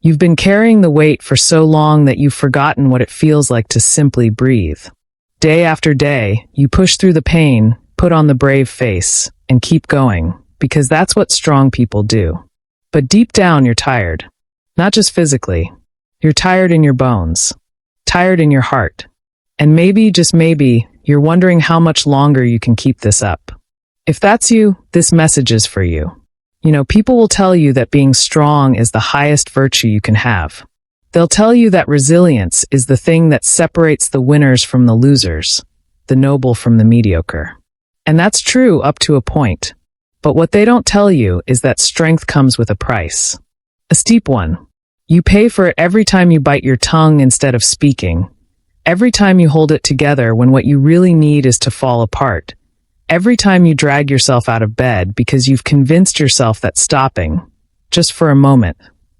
You've been carrying the weight for so long that you've forgotten what it feels like to simply breathe. Day after day, you push through the pain, put on the brave face, and keep going, because that's what strong people do. But deep down, you're tired. Not just physically. You're tired in your bones. Tired in your heart. And maybe, just maybe, you're wondering how much longer you can keep this up. If that's you, this message is for you. People will tell you that being strong is the highest virtue you can have. They'll tell you that resilience is the thing that separates the winners from the losers, the noble from the mediocre. And that's true up to a point. But what they don't tell you is that strength comes with a price. A steep one. You pay for it every time you bite your tongue instead of speaking. Every time you hold it together when what you really need is to fall apart. Every time you drag yourself out of bed because you've convinced yourself that stopping, just for a moment,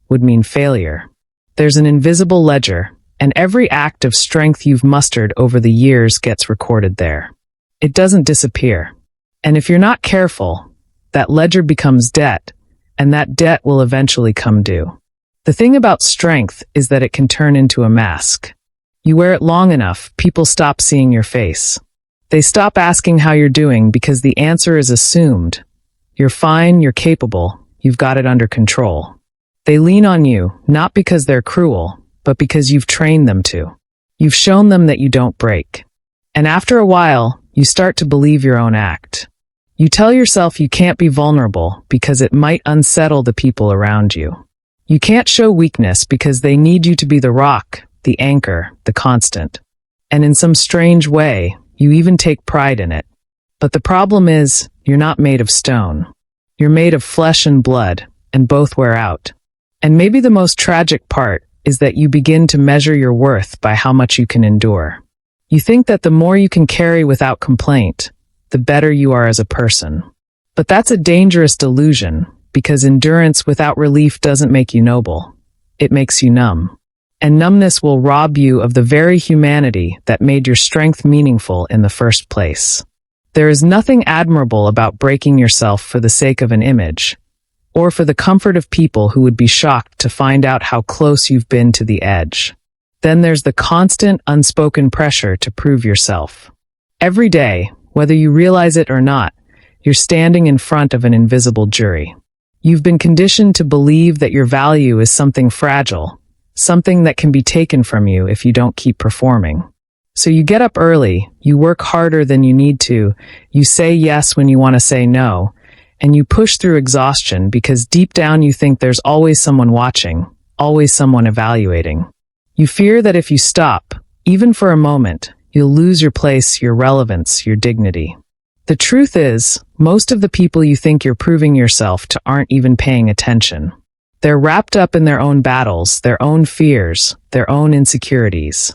would mean failure. There's an invisible ledger, and every act of strength you've mustered over the years gets recorded there. It doesn't disappear. And if you're not careful, that ledger becomes debt, and that debt will eventually come due. The thing about strength is that it can turn into a mask. You wear it long enough, people stop seeing your face. They stop asking how you're doing because the answer is assumed. You're fine, you're capable, you've got it under control. They lean on you, not because they're cruel, but because you've trained them to. You've shown them that you don't break. And after a while, you start to believe your own act. You tell yourself you can't be vulnerable because it might unsettle the people around you. You can't show weakness because they need you to be the rock, the anchor, the constant. And in some strange way, you even take pride in it. But the problem is, you're not made of stone. You're made of flesh and blood, and both wear out. And maybe the most tragic part is that you begin to measure your worth by how much you can endure. You think that the more you can carry without complaint, the better you are as a person. But that's a dangerous delusion, because endurance without relief doesn't make you noble. It makes you numb. And numbness will rob you of the very humanity that made your strength meaningful in the first place. There is nothing admirable about breaking yourself for the sake of an image, or for the comfort of people who would be shocked to find out how close you've been to the edge. Then there's the constant, unspoken pressure to prove yourself. Every day, whether you realize it or not, you're standing in front of an invisible jury. You've been conditioned to believe that your value is something fragile, something that can be taken from you if you don't keep performing. So you get up early, you work harder than you need to, you say yes when you want to say no, and you push through exhaustion because deep down you think there's always someone watching, always someone evaluating. You fear that if you stop, even for a moment, you'll lose your place, your relevance, your dignity. The truth is, most of the people you think you're proving yourself to aren't even paying attention. They're wrapped up in their own battles, their own fears, their own insecurities.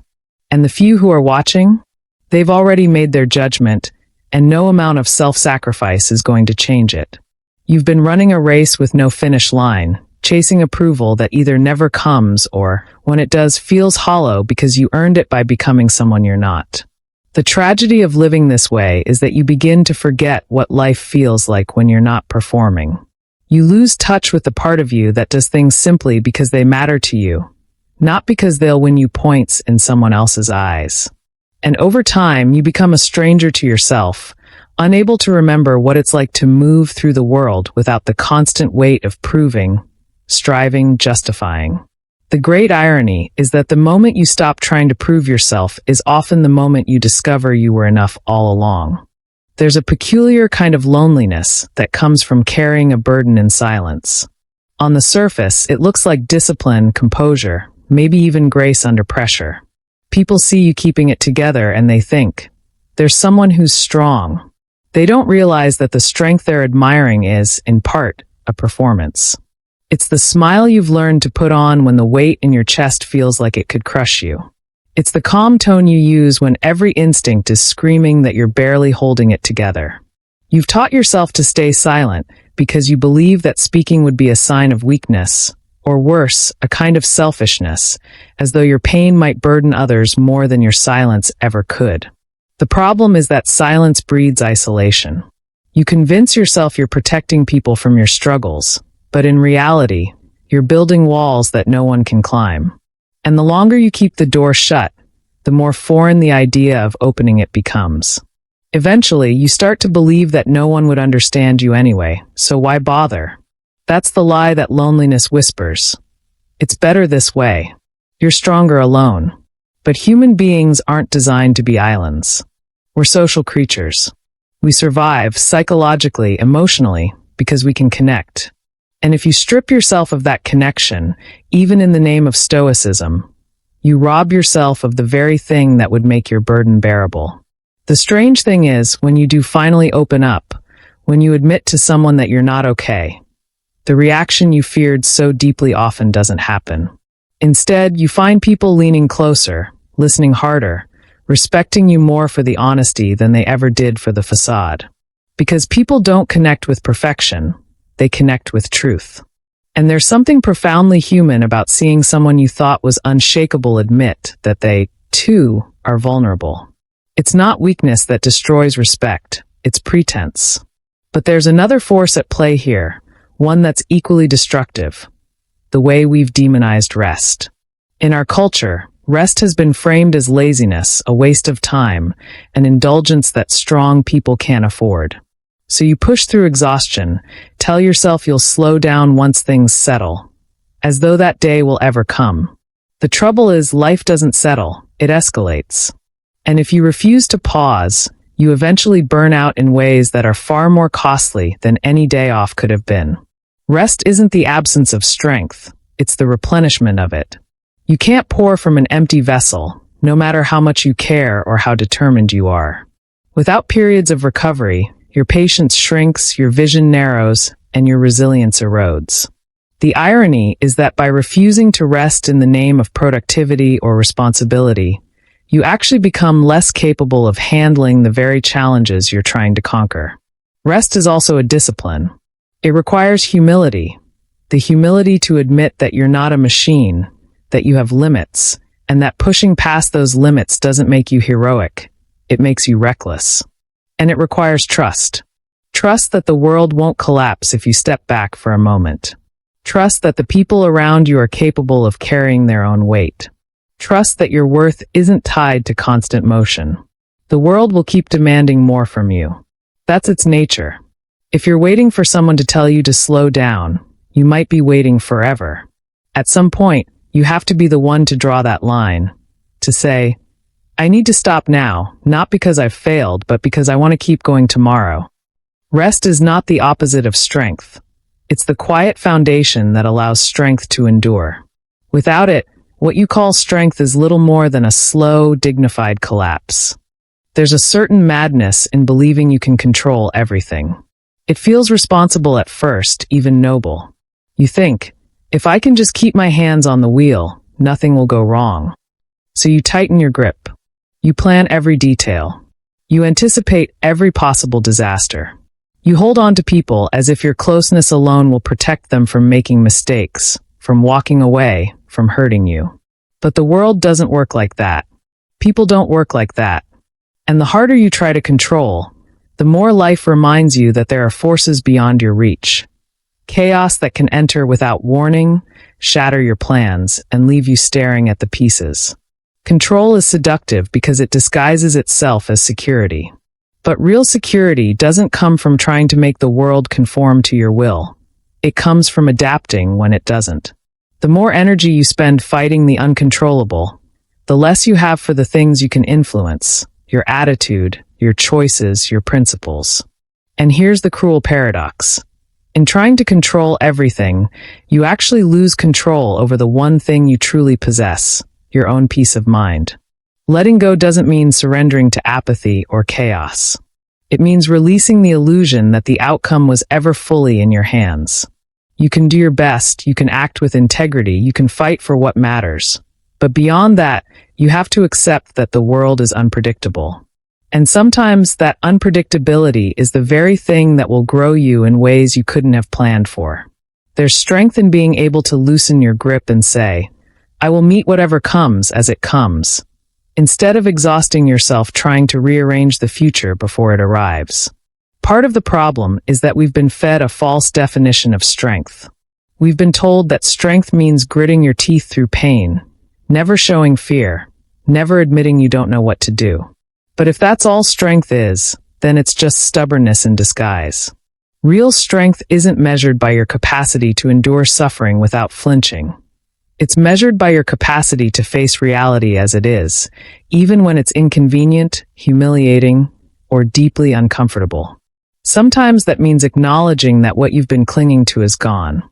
And the few who are watching? They've already made their judgment, and no amount of self-sacrifice is going to change it. You've been running a race with no finish line, chasing approval that either never comes or, when it does, feels hollow because you earned it by becoming someone you're not. The tragedy of living this way is that you begin to forget what life feels like when you're not performing. You lose touch with the part of you that does things simply because they matter to you, not because they'll win you points in someone else's eyes. And over time, you become a stranger to yourself, unable to remember what it's like to move through the world without the constant weight of proving, striving, justifying. The great irony is that the moment you stop trying to prove yourself is often the moment you discover you were enough all along. There's a peculiar kind of loneliness that comes from carrying a burden in silence. On the surface, it looks like discipline, composure, maybe even grace under pressure. People see you keeping it together and they think, there's someone who's strong. They don't realize that the strength they're admiring is, in part, a performance. It's the smile you've learned to put on when the weight in your chest feels like it could crush you. It's the calm tone you use when every instinct is screaming that you're barely holding it together. You've taught yourself to stay silent because you believe that speaking would be a sign of weakness, or worse, a kind of selfishness, as though your pain might burden others more than your silence ever could. The problem is that silence breeds isolation. You convince yourself you're protecting people from your struggles, but in reality, You're building walls that no one can climb. And the longer you keep the door shut, the more foreign the idea of opening it becomes. Eventually, you start to believe that no one would understand you anyway, so why bother? That's the lie that loneliness whispers. It's better this way. You're stronger alone. But human beings aren't designed to be islands. We're social creatures. We survive psychologically, emotionally, because we can connect. And if you strip yourself of that connection, even in the name of stoicism, you rob yourself of the very thing that would make your burden bearable. The strange thing is, when you do finally open up, when you admit to someone that you're not okay, the reaction you feared so deeply often doesn't happen. Instead, you find people leaning closer, listening harder, respecting you more for the honesty than they ever did for the facade. Because people don't connect with perfection, they connect with truth. And there's something profoundly human about seeing someone you thought was unshakable admit that they, too, are vulnerable. It's not weakness that destroys respect, it's pretense. But there's another force at play here, one that's equally destructive: the way we've demonized rest. In our culture, rest has been framed as laziness, a waste of time, an indulgence that strong people can't afford. So you push through exhaustion, tell yourself you'll slow down once things settle, as though that day will ever come. The trouble is, life doesn't settle, it escalates. And if you refuse to pause, you eventually burn out in ways that are far more costly than any day off could have been. Rest isn't the absence of strength, it's the replenishment of it. You can't pour from an empty vessel, no matter how much you care or how determined you are. Without periods of recovery, your patience shrinks, your vision narrows, and your resilience erodes. The irony is that by refusing to rest in the name of productivity or responsibility, you actually become less capable of handling the very challenges you're trying to conquer. Rest is also a discipline. It requires humility, the humility to admit that you're not a machine, that you have limits, and that pushing past those limits doesn't make you heroic, it makes you reckless. And it requires trust. Trust that the world won't collapse if you step back for a moment. Trust that the people around you are capable of carrying their own weight. Trust that your worth isn't tied to constant motion. The world will keep demanding more from you. That's its nature. If you're waiting for someone to tell you to slow down, you might be waiting forever. At some point, you have to be the one to draw that line, to say, I need to stop now, not because I've failed, but because I want to keep going tomorrow. Rest is not the opposite of strength. It's the quiet foundation that allows strength to endure. Without it, what you call strength is little more than a slow, dignified collapse. There's a certain madness in believing you can control everything. It feels responsible at first, even noble. You think, if I can just keep my hands on the wheel, nothing will go wrong. So you tighten your grip. You plan every detail. You anticipate every possible disaster. You hold on to people as if your closeness alone will protect them from making mistakes, from walking away, from hurting you. But the world doesn't work like that. People don't work like that. And the harder you try to control, the more life reminds you that there are forces beyond your reach. Chaos that can enter without warning, shatter your plans, and leave you staring at the pieces. Control is seductive because it disguises itself as security. But real security doesn't come from trying to make the world conform to your will. It comes from adapting when it doesn't. The more energy you spend fighting the uncontrollable, the less you have for the things you can influence, your attitude, your choices, your principles. And here's the cruel paradox. In trying to control everything, you actually lose control over the one thing you truly possess, your own peace of mind. Letting go doesn't mean surrendering to apathy or chaos. It means releasing the illusion that the outcome was ever fully in your hands. You can do your best, you can act with integrity, you can fight for what matters. But beyond that, you have to accept that the world is unpredictable. And sometimes that unpredictability is the very thing that will grow you in ways you couldn't have planned for. There's strength in being able to loosen your grip and say, I will meet whatever comes as it comes, instead of exhausting yourself trying to rearrange the future before it arrives. Part of the problem is that we've been fed a false definition of strength. We've been told that strength means gritting your teeth through pain, never showing fear, never admitting you don't know what to do. But if that's all strength is, then it's just stubbornness in disguise. Real strength isn't measured by your capacity to endure suffering without flinching. It's measured by your capacity to face reality as it is, even when it's inconvenient, humiliating, or deeply uncomfortable. Sometimes that means acknowledging that what you've been clinging to is gone.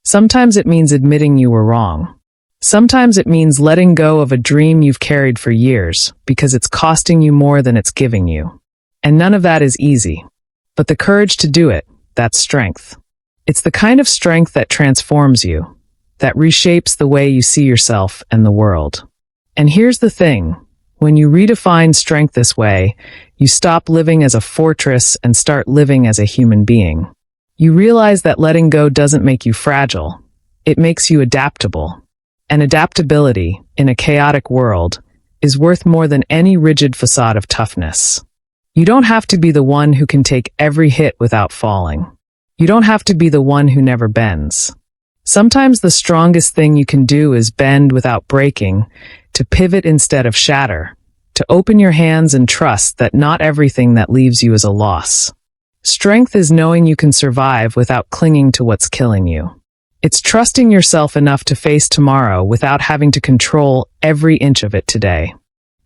Sometimes it means admitting you were wrong. Sometimes it means letting go of a dream you've carried for years because it's costing you more than it's giving you. And none of that is easy. But the courage to do it, that's strength. It's the kind of strength that transforms you, that reshapes the way you see yourself and the world. And here's the thing. When you redefine strength this way, you stop living as a fortress and start living as a human being. You realize that letting go doesn't make you fragile. It makes you adaptable. And adaptability, in a chaotic world, is worth more than any rigid facade of toughness. You don't have to be the one who can take every hit without falling. You don't have to be the one who never bends. Sometimes the strongest thing you can do is bend without breaking, to pivot instead of shatter, to open your hands and trust that not everything that leaves you is a loss. Strength is knowing you can survive without clinging to what's killing you. It's trusting yourself enough to face tomorrow without having to control every inch of it today.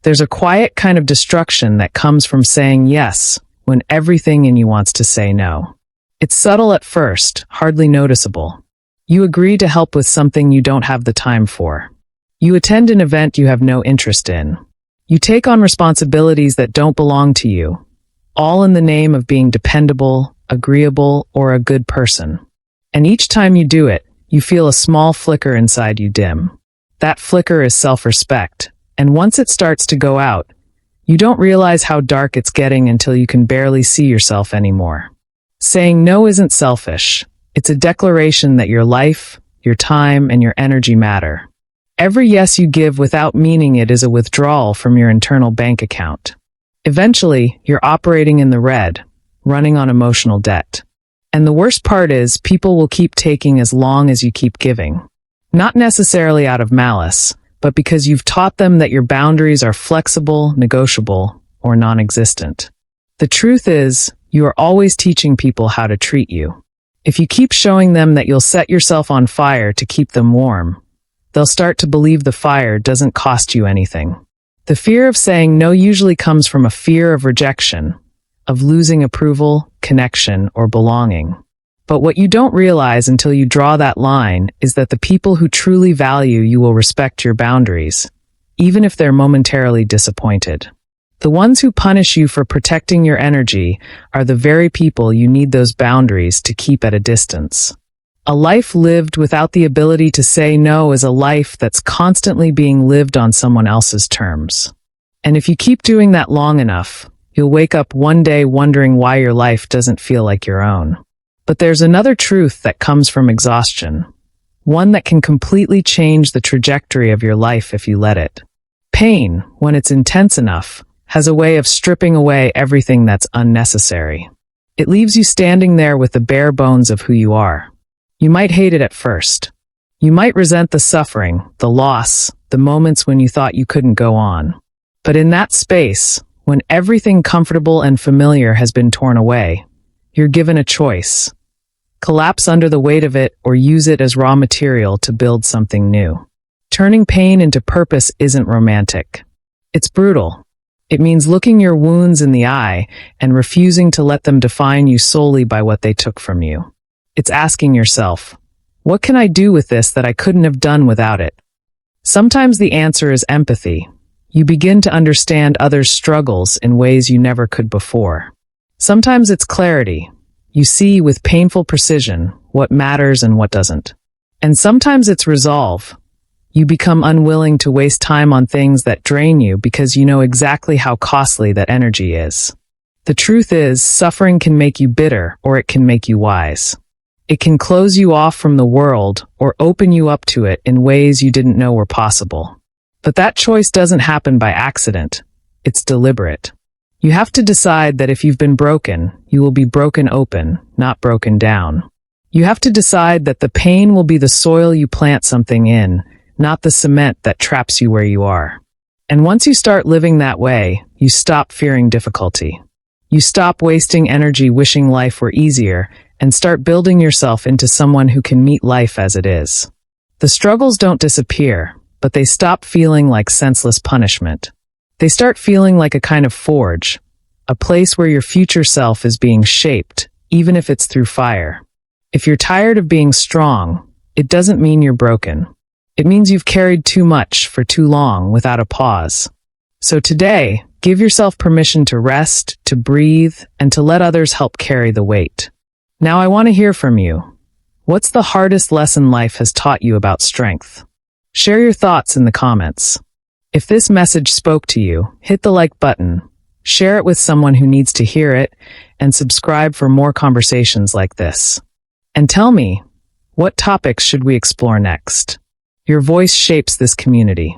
There's a quiet kind of destruction that comes from saying yes when everything in you wants to say no. It's subtle at first, hardly noticeable. You agree to help with something you don't have the time for. You attend an event you have no interest in. You take on responsibilities that don't belong to you, all in the name of being dependable, agreeable, or a good person. And each time you do it, you feel a small flicker inside you dim. That flicker is self-respect, and once it starts to go out, you don't realize how dark it's getting until you can barely see yourself anymore. Saying no isn't selfish. It's a declaration that your life, your time, and your energy matter. Every yes you give without meaning it is a withdrawal from your internal bank account. Eventually, you're operating in the red, running on emotional debt. And the worst part is, people will keep taking as long as you keep giving. Not necessarily out of malice, but because you've taught them that your boundaries are flexible, negotiable, or non-existent. The truth is, you are always teaching people how to treat you. If you keep showing them that you'll set yourself on fire to keep them warm, they'll start to believe the fire doesn't cost you anything. The fear of saying no usually comes from a fear of rejection, of losing approval, connection, or belonging. But what you don't realize until you draw that line is that the people who truly value you will respect your boundaries, even if they're momentarily disappointed. The ones who punish you for protecting your energy are the very people you need those boundaries to keep at a distance. A life lived without the ability to say no is a life that's constantly being lived on someone else's terms. And if you keep doing that long enough, you'll wake up one day wondering why your life doesn't feel like your own. But there's another truth that comes from exhaustion, one that can completely change the trajectory of your life if you let it. Pain, when it's intense enough, has a way of stripping away everything that's unnecessary. It leaves you standing there with the bare bones of who you are. You might hate it at first. You might resent the suffering, the loss, the moments when you thought you couldn't go on. But in that space, when everything comfortable and familiar has been torn away, you're given a choice. Collapse under the weight of it or use it as raw material to build something new. Turning pain into purpose isn't romantic. It's brutal. It means looking your wounds in the eye and refusing to let them define you solely by what they took from you. It's asking yourself, what can I do with this that I couldn't have done without it? Sometimes the answer is empathy. You begin to understand others' struggles in ways you never could before. Sometimes it's clarity. You see with painful precision what matters and what doesn't. And sometimes it's resolve. You become unwilling to waste time on things that drain you because you know exactly how costly that energy is. The truth is, suffering can make you bitter or it can make you wise. It can close you off from the world or open you up to it in ways you didn't know were possible. But that choice doesn't happen by accident. It's deliberate. You have to decide that if you've been broken, you will be broken open, not broken down. You have to decide that the pain will be the soil you plant something in, not the cement that traps you where you are. And once you start living that way, you stop fearing difficulty. You stop wasting energy wishing life were easier and start building yourself into someone who can meet life as it is. The struggles don't disappear, but they stop feeling like senseless punishment. They start feeling like a kind of forge, a place where your future self is being shaped, even if it's through fire. If you're tired of being strong, it doesn't mean you're broken. It means you've carried too much for too long without a pause. So today, give yourself permission to rest, to breathe, and to let others help carry the weight. Now I want to hear from you. What's the hardest lesson life has taught you about strength? Share your thoughts in the comments. If this message spoke to you, hit the like button, share it with someone who needs to hear it, and subscribe for more conversations like this. And tell me, what topics should we explore next? Your voice shapes this community.